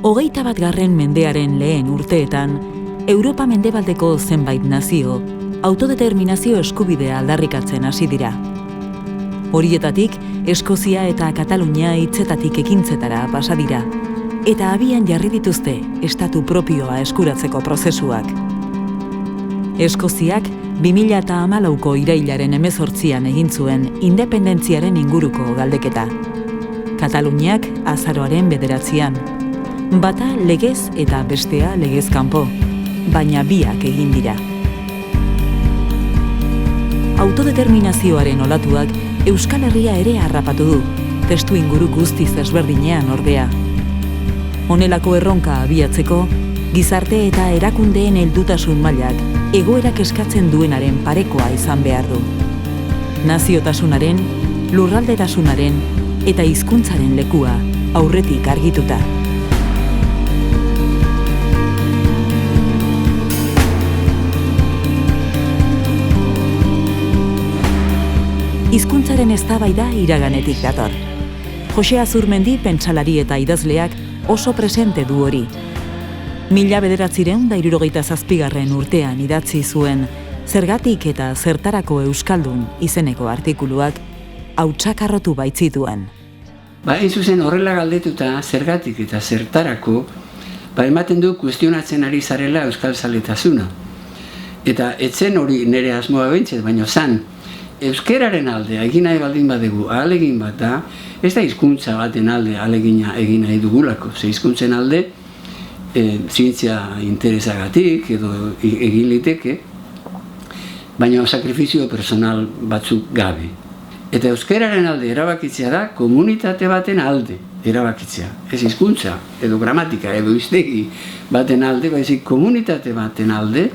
21. mendearen lehen urteetan, Europa mendebaldeko zenbait nazio, autodeterminazio eskubidea aldarrikatzen hasi dira. Horietatik, Eskozia eta Katalunia hitzetatik ekintzetara pasa dira, eta abian jarri dituzte estatu propioa eskuratzeko prozesuak. Eskoziak 2014ko irailaren 18an egin zuen independentziaren inguruko galdeketa. Kataluniak azaroaren 9an. Bata legez eta bestea legez kanpo, baina biak egin dira. Autodeterminazioaren olatuak Euskal Herria ere harrapatu du, testu inguru guztiz ezberdinean ordea. Honelako erronka abiatzeko, gizarte eta erakundeen heldutasun mailak egoerak eskatzen duenaren parekoa izan behar du. Naziotasunaren, lurraldetasunaren eta hizkuntzaren lekua aurretik argituta. Hizkuntzaren eztabaida iraganetik dator. Jose Azurmendi pentsalari eta idazleak oso presente du hori. 1977 urtean idatzi zuen Zergatik eta zertarako euskaldun izeneko artikuluak hautsakarrotu baitzituen. Hain zuzen horrela galdetuta zergatik eta zertarako ematen du kuestionatzen ari zarela euskal zaletasuna. Eta etzen hori nire asmoa behintzet, baina zan, euskeraren alde egin nahi baldin badegu ahalegin bat da, ez da hizkuntza baten alde ahalegina egin nahi dugulako. Ze hizkuntzen alde zientzia interesagatik edo egin liteke, baina sakrifizio personal batzuk gabe. Eta euskeraren alde erabakitzea da komunitate baten alde erabakitzea. Ez hizkuntza edo gramatika edo hiztegi baten alde, baizik komunitate baten alde.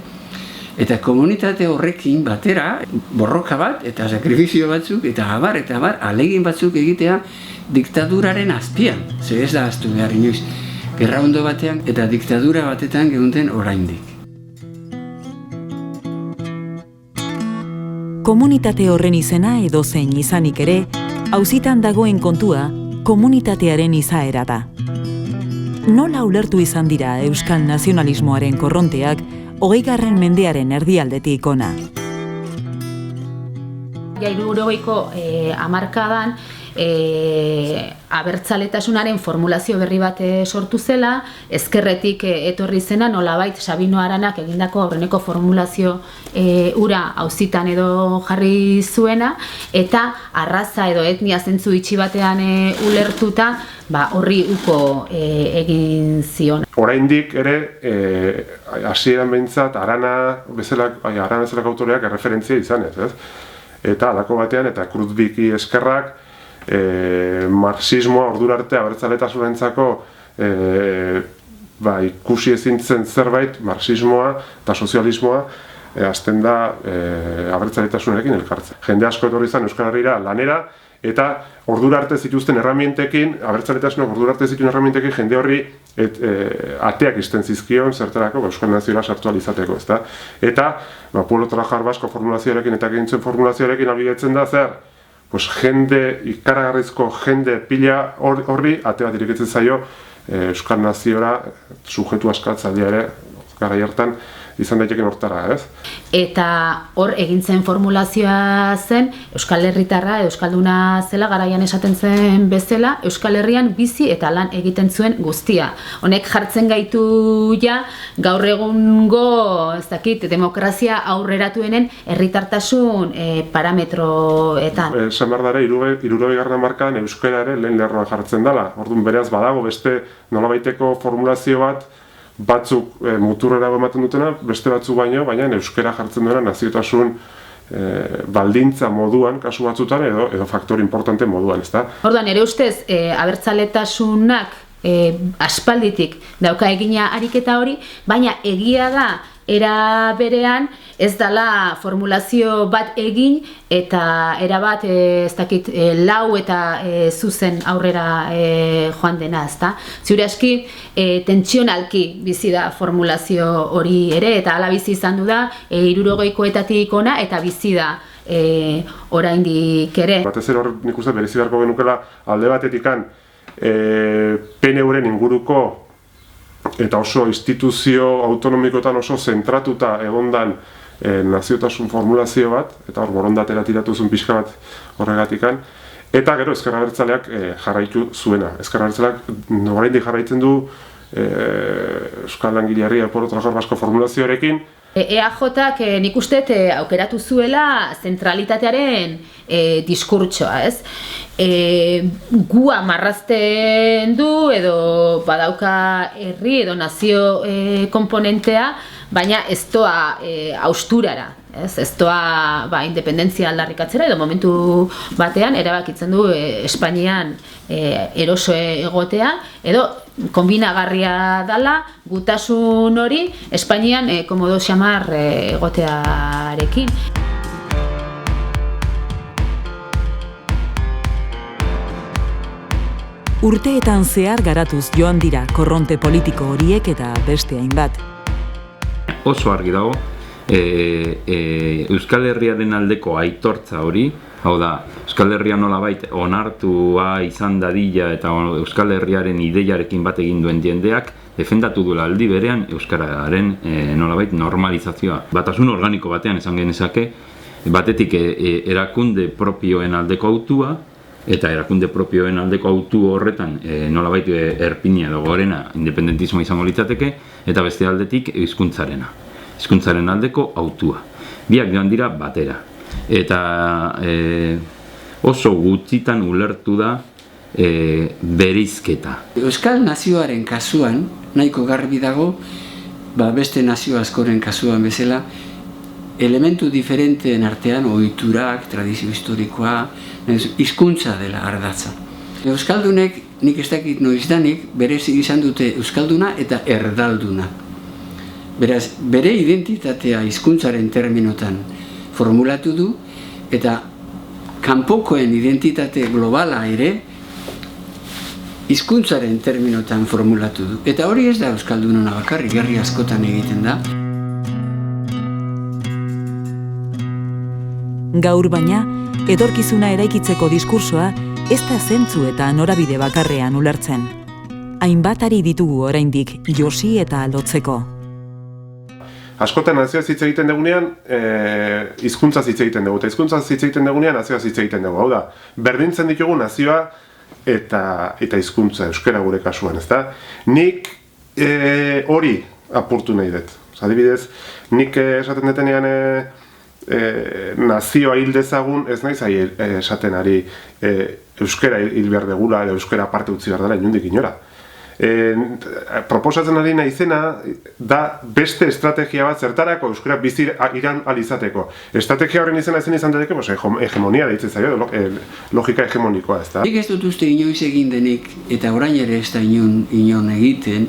Eta komunitate horrekin batera, borroka bat eta sakrifizio batzuk eta abar ahalegin batzuk egitea diktaduraren azpian. Ze ez da ahaztu behar inoiz, gerra ondo batean eta diktadura batetan geunden oraindik. Komunitate horren izena edozein izanik ere, auzitan dagoen kontua komunitatearen izaera da. Nola ulertu izan dira euskal nazionalismoaren korronteak 20. mendearen erdialdetik ona? 60ko hamarkadan abertzaletasunaren formulazio berri bat sortu zela, ezkerretik etorri zena nolabait Sabino Aranak egindako aurreneko formulazio ura auzitan edo jarri zuena, eta arraza edo etnia zentzu itxi batean ulertuta horri uko egin zion. Oraindik ere hasieran behintzat Arana bezalako autoreak erreferentzia izanez, ez? Eta alako batean eta Kruzbiki eskerrak marxismoa ordura arte abertzaletasunentzako ikusi ezin zen zerbait marxismoa eta sozialismoa hasten da abertzaletasunarekin elkartzen. Jende asko etorri izan Euskal Herrira lanera eta ordura arte zituzten erramintekin, abertzaletasunak ordura arte zituen erramintekin jende horri ateak izten zizkion zertarako Euskal Nazioa sartu ahal izateko, ezta? Eta Pueblo Trabajar Basko formulazioarekin eta egintzen formulazioarekin abidetzen da zer? Jende, ikaragarrizko jende pila horri ate bat irekitzen zaio Euskal Naziora sujetu askatzailea ere garai hartan izan daiteken hortara, ez? Eta hor egintzen formulazioa zen Euskal Herritarra, Euskalduna zela garaian esaten zen bezala, Euskal Herrian bizi eta lan egiten zuen guztia. Honek jartzen gaitu ja gaur egungo, ez dakit, demokrazia aurreratuenen herritartasun parametroetan. Esan behar dara, 60. hamarkadan euskara ere lehen lerroan jartzen dela. Orduan beraz badago beste nolabaiteko formulazio bat batzuk muturrera ematen dutena, beste batzuk baina euskara jartzen duena naziotasun baldintza moduan, kasu batzutan, edo faktor importante moduan, ezta? Orduan, ere ustez, abertzaletasunak aspalditik dauka egina ariketa hori, baina egia da era berean ez dela formulazio bat egin eta era bat ez dakit lau eta zuzen aurrera joan dena, ezta? Ziur aski tentsionalki bizi da formulazio hori ere eta hala bizi izan du da 60koetatik ona eta bizi da oraindik ere. Batez ere hor nik uste berezi beharko genukela alde batetikan PNV-ren inguruko eta oso instituzio autonomikoetan oso zentratuta egondan naziotasun formulazio bat, eta hor borondatera tiratuzun pixka bat horregatikan, eta gero Ezker Abertzaleak jarraitu zuena. Ezker Abertzaleak oraindik jarraitzen du Euskal Langileari Pueblo Trabajador Vasco formulazioarekin. EAJak nik uste aukeratu zuela zentralitatearen diskurtsoa, ez? Gua marrazten du edo badauka herri edo nazio komponentea, baina ez doa austurara, ez doa independentzia aldarrikatzera edo momentu batean erabakitzen du Espainian eroso egotea edo kombinagarria dala gutasun hori Espainian komodo xamar egotearekin. Urteetan zehar garatuz joan dira korronte politiko horiek eta beste hainbat. Oso argi dago, Euskal Herriaren aldeko aitortza hori, hau da, Euskal Herria nolabait onartua izan dadila eta Euskal Herriaren ideiarekin bat egin duen jendeak, defendatu duela aldi berean Euskararen nolabait normalizazioa. Batasun organiko batean esan genezake, batetik erakunde propioen aldeko autua, eta erakunde propioen aldeko autu horretan nolabait erpina edo gorena independentismoa izango litzateke, eta beste aldetik hizkuntzarena. Hizkuntzaren aldeko autua. Biak joan dira batera. Eta oso gutxitan ulertu da bereizketa. Euskal nazioaren kasuan, nahiko garbi dago, beste nazio askoren kasuan bezala, elementu diferenteen artean, ohiturak, tradizio historikoa, hizkuntza dela ardatza. Euskaldunek, nik ez dakit noizdanik, berezi izan dute euskalduna eta erdalduna. Beraz, bere identitatea hizkuntzaren terminotan formulatu du, eta kanpokoen identitate globala ere hizkuntzaren terminotan formulatu du. Eta hori ez da euskaldunona bakarrik, herri askotan egiten da. Gaur baina, etorkizuna eraikitzeko diskursoa ez da zentzu eta norabide bakarrean ulertzen. Hainbat ari ditugu oraindik josi eta lotzeko. Askotan nazioaz hitz egiten dugunean, hizkuntzaz hitz egiten dugu, eta hizkuntzaz hitz egiten dugunean nazioaz hitz egiten dugu. Hau da, berdintzen ditugu nazioa eta hizkuntza, euskara gure kasuan, ezta? Nik hori apurtu nahi dut. Adibidez, nik esaten detenean nazioa hil dezagun, ez naiz esaten ari euskara hil behar degula edo euskara parte utzi behar dela inondik inora. Proposatzen ari naizena da beste estrategia bat zertarako euskara bizi iran alizateko. Estrategia horren izena izan daiteke, hegemonia deitzen zaio, logika hegemonikoa, ez da? Nik ez dut uste inoiz egin denik, eta orain ere ez da inon egiten,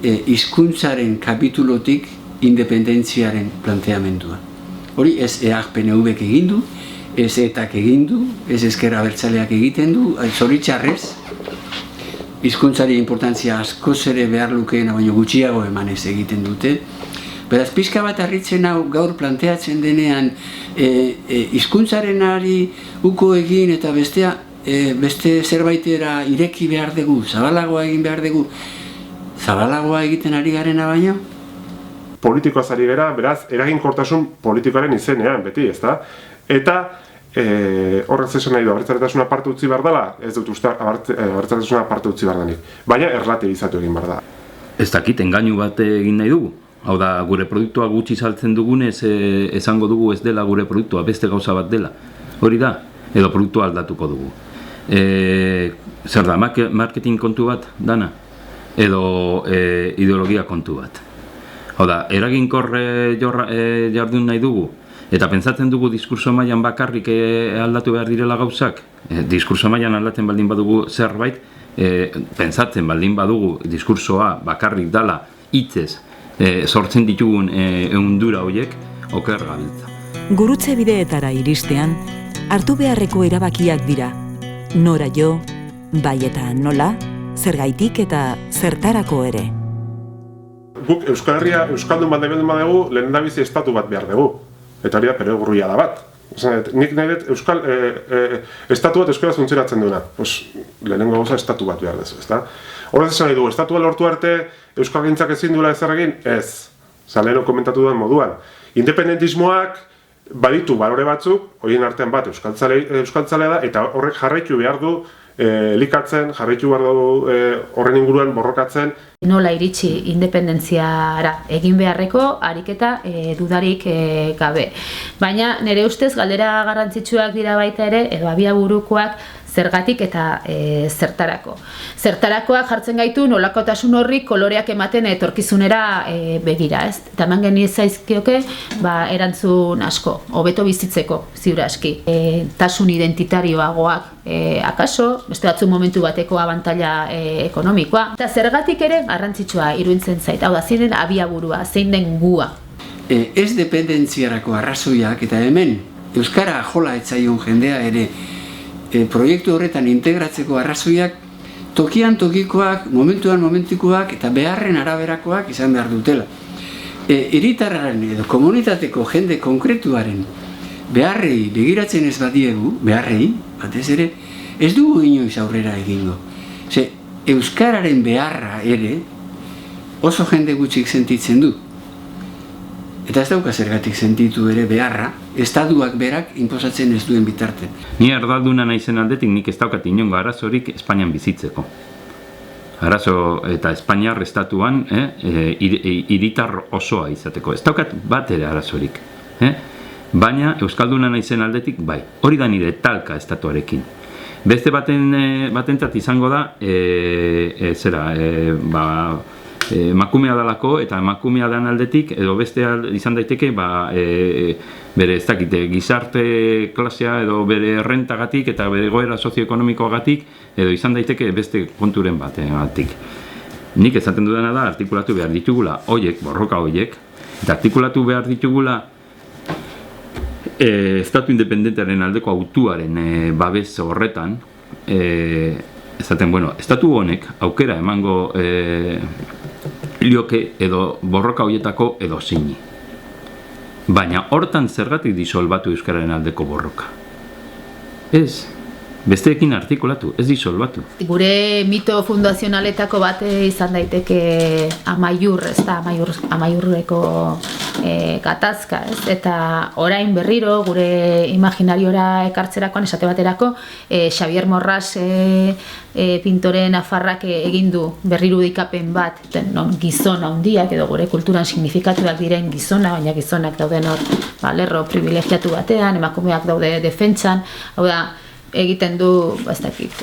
hizkuntzaren kapitulotik independentziaren planteamendua. Hori ez EAG-PNV-ek egin du, ez ETAk egin du, ez Ezker Abertzaleak egiten du, zoritxarrez, hizkuntzari importantzia askoz ere behar lukeena baino gutxiago emanez egiten dute. Beraz, pixka bat harritzen hau gaur planteatzen denean hizkuntzarenari uko egin eta beste zerbaitera ireki behar dugu, zabalagoa egin behar dugu, zabalagoa egiten ari garena baino? Politikoaz ari gara, beraz, eraginkortasun politikoaren izenean, beti, ezta? Eta horrek zesan nahi du, abertzaletasuna parte utzi behar dela, ez dut uste abertzaletasuna parte utzi behar denik. Baina erlatibizatu egin behar da. Ez dakit, engainu bat egin nahi dugu. Hau da, gure produktua gutxi saltzen dugunez, esango dugu ez dela gure produktua, beste gauza bat dela. Hori da, edo produktua aldatuko dugu. Zer da, marketing kontu bat, dana? Edo ideologia kontu bat. Hau da, eraginkor jardun nahi dugu, eta pentsatzen dugu diskurso mailan bakarrik aldatu behar direla gauzak. Diskurso mailan aldatzen baldin badugu zerbait, pentsatzen baldin badugu diskursoa bakarrik dala hitzez sortzen ditugun ehundura horiek, oker gabiltza. Gurutze bideetara iristean, hartu beharreko erabakiak dira. Nora jo, bai eta nola, zergaitik eta zertarako ere. Guk Euskal Herria, Euskaldun bat nahi badugu, lehendabizi estatu bat behar dugu. Eta hori da perogurria da bat. Nik nahi dut euskal estatu bat euskaraz funtzionatzen duena. Lehenengo gauza estatu bat behar dezu, ezta? Horrez esan nahi dugu, estatua lortu arte euskalgintzak ezin duela ezer egin? Ez. Leheno komentatu duen moduan. Independentismoak baditu balore batzuk, horien artean bat euskaltzalea da, eta horrek jarraitu behar du elikatzen, jarraitu behar du horren inguruan borrokatzen. Nola iritsi independentziara egin beharreko ariketa dudarik gabe. Baina nire ustez galdera garrantzitsuak dira baita ere, edo abiaburukoak zergatik eta zertarako. Zertarakoak jartzen gaitu nolakotasun horri koloreak ematen etorkizunera begira, ez? Eta eman geni zaizkioke erantzun asko, hobeto bizitzeko, ziur aski. Tasun identitarioagoak akaso, beste batzu momentu bateko abantaila ekonomikoa. Eta zergatik ere garrantzitsua iruditzen zait, hau da, zein den abiaburua, zein den gua. Ez dependentziarako arrazoiak, eta hemen euskara jola etzaion jendea ere proiektu horretan integratzeko arrazoiak tokian tokikoak, momentuan momentikoak eta beharren araberakoak izan behar dutela. Hiritarraren edo komunitateko jende konkretuaren beharrei begiratzen ez badiegu, beharrei, batez ere, ez dugu inoiz aurrera egingo. Euskararen beharra ere oso jende gutxik sentitzen du. Eta ez dauka zergatik sentitu ere beharra, estatuak berak inposatzen ez duen bitarte. Ni erdalduna naizen aldetik nik ez daukat inongo arazorik Espainian bizitzeko. Arazo eta Espainiar estatuan hiritar osoa izateko. Ez daukat bat ere arazorik. Baina euskalduna naizen aldetik bai. Hori da nire talka estatuarekin. Beste batentzat izango da, emakumea dalako eta emakumea dan aldetik edo beste izan daiteke bere ez dakite gizarte klasea edo bere errentagatik eta bere egoera sozioekonomikoagatik edo izan daiteke beste konturen bategatik. Nik esaten dudana da artikulatu behar ditugula borroka hoiek, eta artikulatu behar ditugula estatu independentearen aldeko autuaren babes horretan, esaten, estatu honek aukera emango lioke edo borroka horietako edo zini. Baina hortan zergatik disolbatu euskararen aldeko borroka? Ez, besteekin artikulatu, ez disolbatu. Gure mito fundazionaletako bat izan daiteke Amaiur, ez da, Amaiurreko gatazka, ez? Eta orain berriro gure imaginariora ekartzerakoan esate baterako Xavier Morras pintore nafarrak egin du berrirudikapen bat, non gizon handiak edo gure kulturan signifikatuak diren gizona, baina gizonak dauden hor lerro privilegiatu batean, emakumeak daude defentsan, hau da, egiten du, ez dakit,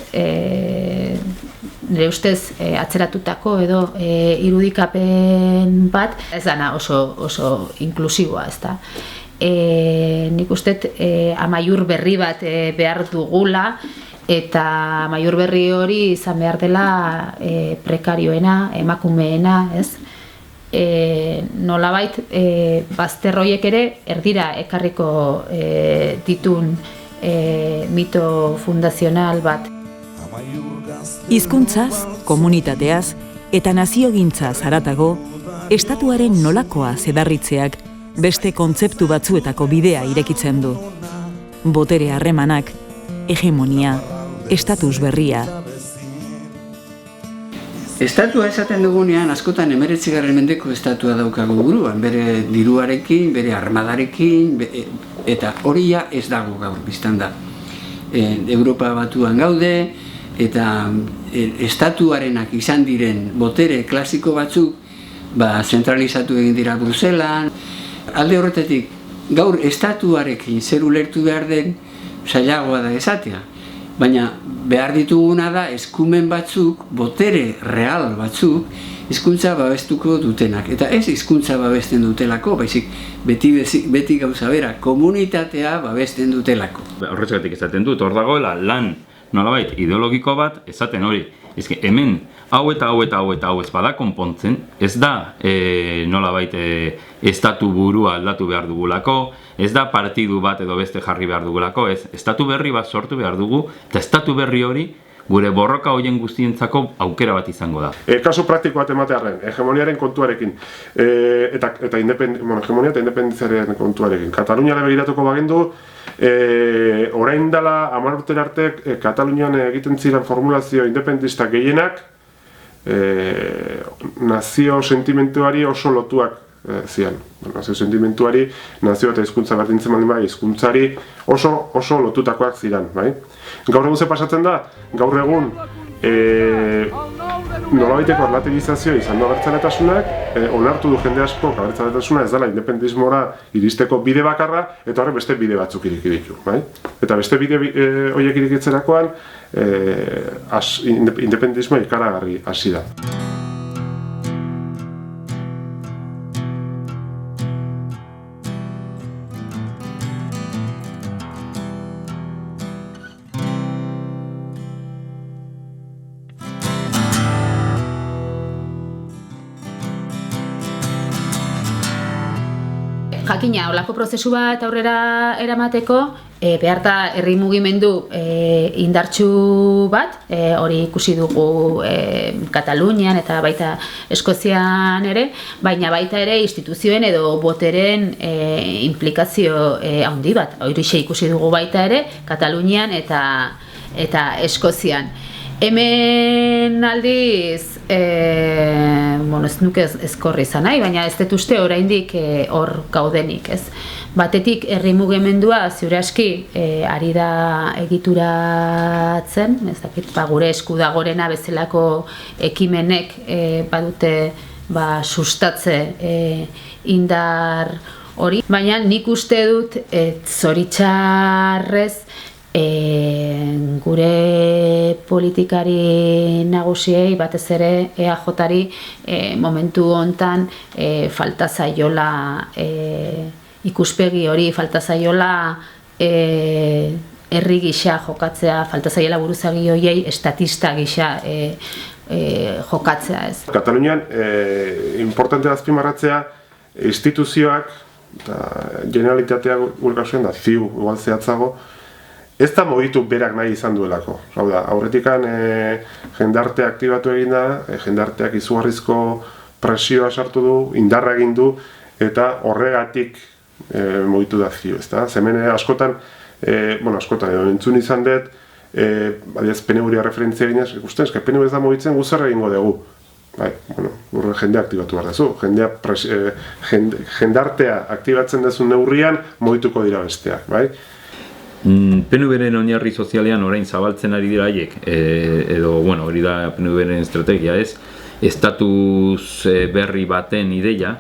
nire ustez atzeratutako edo irudikapen bat, ez dana oso inklusiboa, ez da. Nik uste Amaiur berri bat behar dugula, eta Amaiur berri hori izan behar dela prekarioena, emakumeena, ez? Nolabait, bazterroiek ere erdira ekarriko ditun mito fundazional bat. Hizkuntzaz, komunitateaz eta naziogintzaz haratago, estatuaren nolakoa zedarritzeak beste kontzeptu batzuetako bidea irekitzen du. Botere harremanak, hegemonia, estatus berria. Estatua esaten dugunean askotan 19. mendeko estatua daukagu buruan, bere diruarekin, bere armadarekin, eta hori ja ez dago gaur biztan da. Europa batuan gaude, eta estatuarenak izan diren botere klasiko batzuk zentralizatu egin dira Bruselan. Alde horretatik, gaur estatuarekin zer ulertu behar den zailagoa da esatea. Baina behar dituguna da eskumen batzuk, botere real batzuk, hizkuntza babestuko dutenak. Eta ez hizkuntza babesten dutelako, baizik beti gauza bera, komunitatea babesten dutelako. Horrezgatik esaten dut, hor dagoela lan nolabait ideologiko bat esaten hori. Hemen hau eta hau ez bada konpontzen, ez da nolabait estatu burua aldatu behar dugulako, ez da partidu bat edo beste jarri behar dugulako, ez estatu berri bat sortu behar dugu, eta estatu berri hori gure borroka hoien guztientzako aukera bat izango da. Kasu praktiko bat ematearen, hegemoniaren kontuarekin, eta hegemonia eta independentziaren kontuarekin. Kataluniara begiratuko bagendu, orain dela 10 urtera arte Katalunian egiten ziren formulazio independentista gehienak nazio sentimentuari oso lotuak zian. Nazio sentimentuari, nazio eta hizkuntza berdintzen baldin bai, hizkuntzari oso lotutakoak ziren, bai? Gaur egun ze pasatzen da, gaur egun nolabaiteko erlativizazioa izan du abertzaletasunak, onartu du jende asko abertzaletasuna ez dela independismora iristeko bide bakarra, eta horre beste bide batzuk iriki ditu, bai? Eta beste bide horiek irikitzerakoan independismoa ikaragarri hasi da. Jakina, holako prozesu bat aurrera eramateko, behar da herri mugimendu indartsu bat, hori ikusi dugu Katalunian eta baita Eskozian ere, baina baita ere instituzioen edo boteren implikazio handi bat. Horixe ikusi dugu baita ere Katalunian eta Eskozian. Hemen aldiz, ez nuke ezkorri izan nahi, baina ez dut uste oraindik hor gaudenik, ez? Batetik herri mugimendua ziur aski ari da egituratzen, ez dakit, gure esku dagorena bezalako ekimenek badute sustatze indar hori, baina nik uste dut zoritxarrez gure politikari nagusiei, batez ere EAJ-ari momentu hontan falta zaiola ikuspegi hori, falta zaiola herri gisa jokatzea, falta zaiola buruzagi horiei estatista gisa jokatzea, ez. Katalunian importante da azpimarratzea instituzioak eta generalitatea gure kasuan da ziu igual zehatzago ez da mugitu berak nahi izan duelako. Hau da, aurretikan jendartea aktibatu egin da, jendarteak izugarrizko presioa sartu du, indarra egin du, eta horregatik mugitu da ziu, ezta? Hemen askotan, askotan edo entzun izan dut, badiaz PNV-ri referentzia eginez, ikusten, PNV ez da mugitzen guzarra egingo dugu. Bai, jendea aktibatu behar dezu, jendartea aktibatzen dezun neurrian mugituko dira besteak, bai? PNV-ren oinarri sozialean orain zabaltzen ari dira haiek, edo, hori da PNV-ren estrategia ez, estatus berri baten ideia,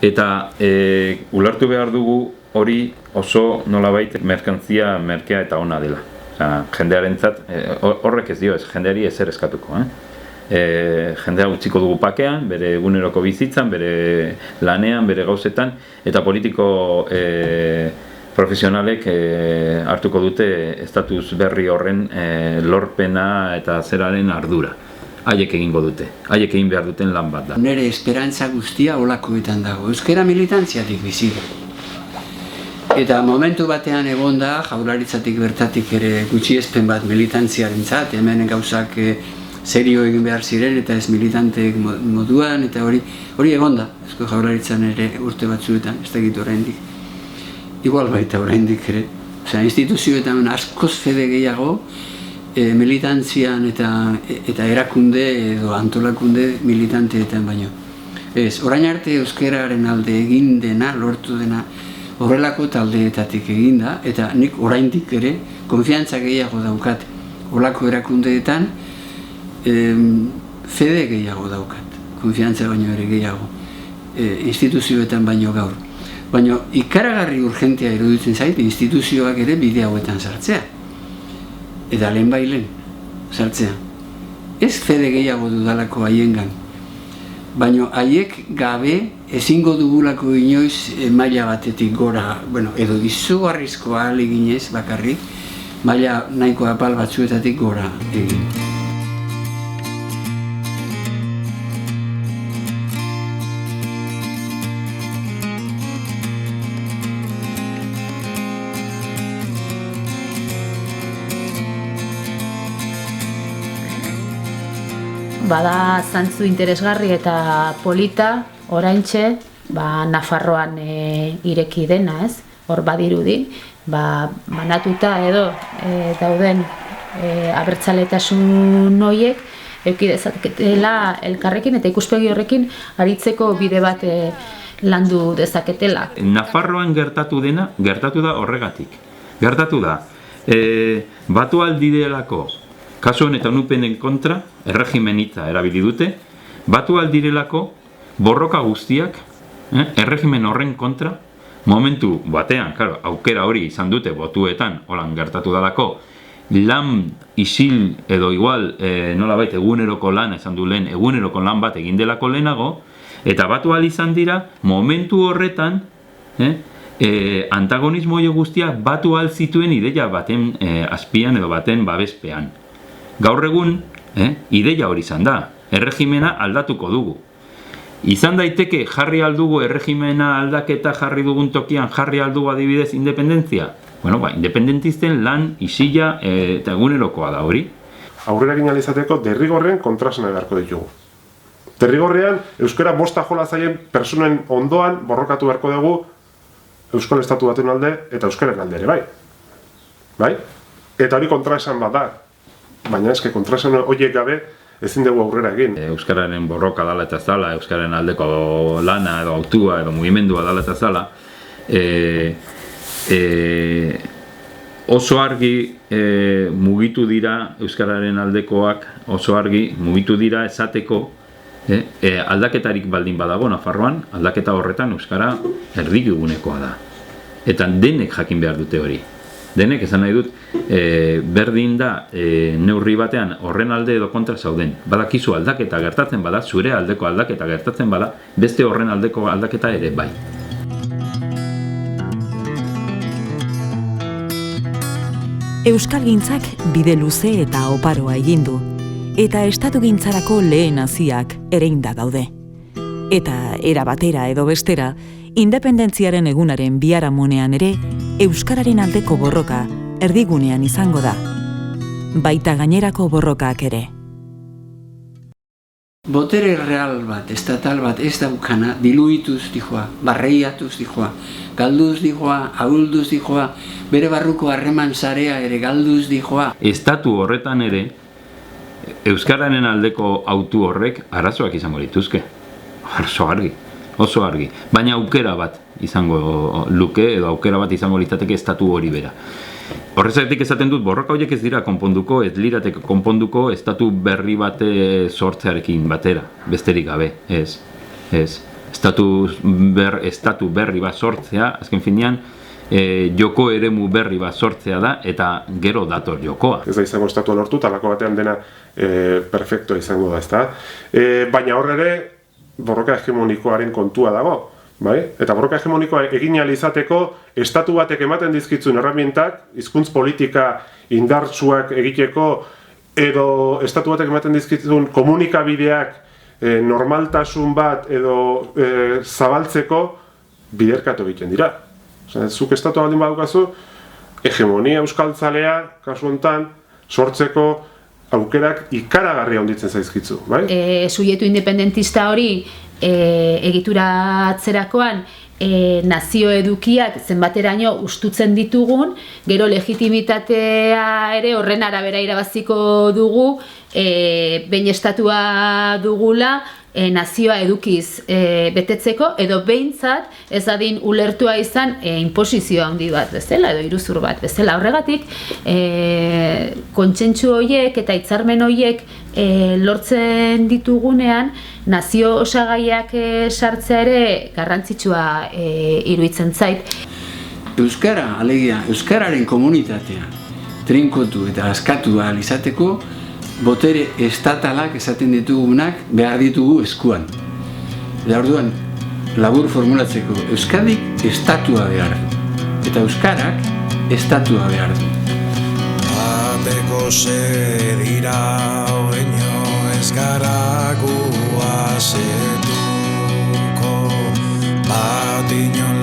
eta ulertu behar dugu hori oso nolabait merkantzia merkea eta ona dela. Jendearentzat, horrek ez dio, jendeari ezer eskatuko. Jendea utziko dugu pakean, bere eguneroko bizitzan, bere lanean, bere gauzetan, eta politiko profesionalek hartuko dute estatus berri horren lorpena eta zeraren ardura. Haiek egingo dute, haiek egin behar duten lan bat da. Nire esperantza guztia holakoetan dago, euskara militantziatik bizi da. Eta momentu batean egon da, jaurlaritzatik bertatik ere gutxiespen bat militantziarentzat, hemen gauzak serio egin behar ziren eta ez militanteek moduan, eta hori egon da, Eusko Jaurlaritzan ere urte batzuetan, ez dakit oraindik. Igual baita oraindik ere. Instituzioetan askoz fede gehiago, militantzian eta erakunde edo antolakunde militanteetan baino. Ez, orain arte euskararen alde egin dena, lortu dena, horrelako taldeetatik egin da, eta nik oraindik ere konfiantza gehiago daukat. Horrelako erakundeetan fede gehiago daukat, konfiantza baino ere gehiago, instituzioetan baino gaur. Baina ikaragarri urgentea iruditzen zait instituzioak ere bide hauetan sartzea. Eta lehen bai lehen sartzea. Ez fede gehiago dudalako haiengan. Baina haiek gabe ezingo dugulako inoiz maila batetik gora, edo izugarrizko ahal eginez bakarrik, maila nahiko apal batzuetatik gora egin. bada zantzu interesgarri eta polita, oraintxe, Nafarroan ireki dena, ez? Hor badirudi, banatuta edo dauden abertzaletasun horiek eduki dezaketela elkarrekin eta ikuspegi horrekin aritzeko bide bat landu dezaketela. Nafarroan gertatu dena, gertatu da horregatik. Gertatu da, batu aldirelako, kasu honetan upenen kontra, erregimen hitza erabili dute, batu aldirelako borroka guztiak, erregimen horren kontra, momentu batean, claro, aukera hori izan dute botuetan, holan gertatu dalako, lan isil edo igual, nolabait eguneroko lan, esan du lehen, eguneroko lan bat egin delako lehenago, eta batu ahal izan dira, momentu horretan, antagonismo hori guztiak batu ahal zituen ideia baten azpian edo baten babespean. Gaur egun, ideia hori izan da, erregimena aldatuko dugu. Izan daiteke jarri aldugu erregimena aldaketa jarri dugun tokian jarri aldugu adibidez independentzia? Bueno, independentisten lan, isila eta egunerokoa da hori. Aurrera egin izateko derrigorren kontrasana beharko ditugu. Derrigorrean, euskara bosta jola zaien personen ondoan borrokatu beharko dugu Euskal Estatu baten alde eta euskaren alde ere, bai? Eta hori kontraesan bat da, baina eske kontraesan horiek gabe ezin dugu aurrera egin. Euskararen borroka dala eta zala, euskararen aldeko lana edo autua edo mugimendua dala eta zala, oso argi mugitu dira euskararen aldekoak, oso argi mugitu dira esateko aldaketarik baldin badago Nafarroan, aldaketa horretan euskara erdigunekoa da. Eta denek jakin behar dute hori. Denek esan nahi dut, berdin da neurri batean horren alde edo kontra zauden. Badakizu aldaketa gertatzen bada, zure aldeko aldaketa gertatzen bada, beste horren aldeko aldaketa ere bai. Euskalgintzak bide luze eta oparoa egin du, eta estatugintzarako lehen haziak ereinda daude. Eta era batera edo bestera, independentziaren egunaren biharamunean ere, euskararen aldeko borroka erdigunean izango da. Baita gainerako borrokak ere. Botere real bat, estatal bat ez daukana diluituz dijoa, barreiatuz dijoa, galduz dijoa, ahulduz dijoa, bere barruko harreman sarea ere galduz dijoa. Estatu horretan ere, euskararen aldeko autu horrek arazoak izango lituzke. Oso argi. Baina aukera bat izango luke edo aukera bat izango litzateke estatu hori bera. Horrezatik esaten dut, borroka horiek ez dira konponduko, ez lirateke konponduko estatu berri bate sortzearekin batera, besterik gabe, ez. Estatu berri bat sortzea, azken finean, joko eremu berri bat sortzea da, eta gero dator jokoa. Ez da izango estatua lortu, talako batean dena perfecto izango da, ezta? Baina horre ere, borroka hegemonikoaren kontua dago, bai? Eta borroka hegemonikoa egin ahal izateko, estatu batek ematen dizkitzun erramintak, hizkuntz politika indartsuak egiteko, edo estatu batek ematen dizkitzun komunikabideak normaltasun bat edo zabaltzeko biderkatu egiten dira. Zuk estatu baldin badukazu, hegemonia euskaltzalea, kasu honetan, sortzeko aukerak ikaragarria handitzen zaizkitzu, bai? Subjektu independentista hori egituratzerakoan nazio edukiak zenbateraino ustutzen ditugun, gero legitimitatea ere horren arabera irabaziko dugu, behin estatua dugula, nazioa edukiz betetzeko, edo behintzat ez adin ulertua izan inposizio handi bat bezala, edo iruzur bat bezala. Horregatik, kontsentsu horiek eta hitzarmen horiek lortzen ditugunean, nazio osagaiak sartzea ere garrantzitsua iruditzen zait. Euskara, alegia, euskararen komunitatea trinkotu eta askatu ahal izateko, botere estatalak esaten ditugunak behar ditugu eskuan. Eta orduan, labur formulatzeko, Euskadik estatua behar du. Eta euskarak estatua behar du. Bateko zedira oeño ez gara guazetuko, bat inon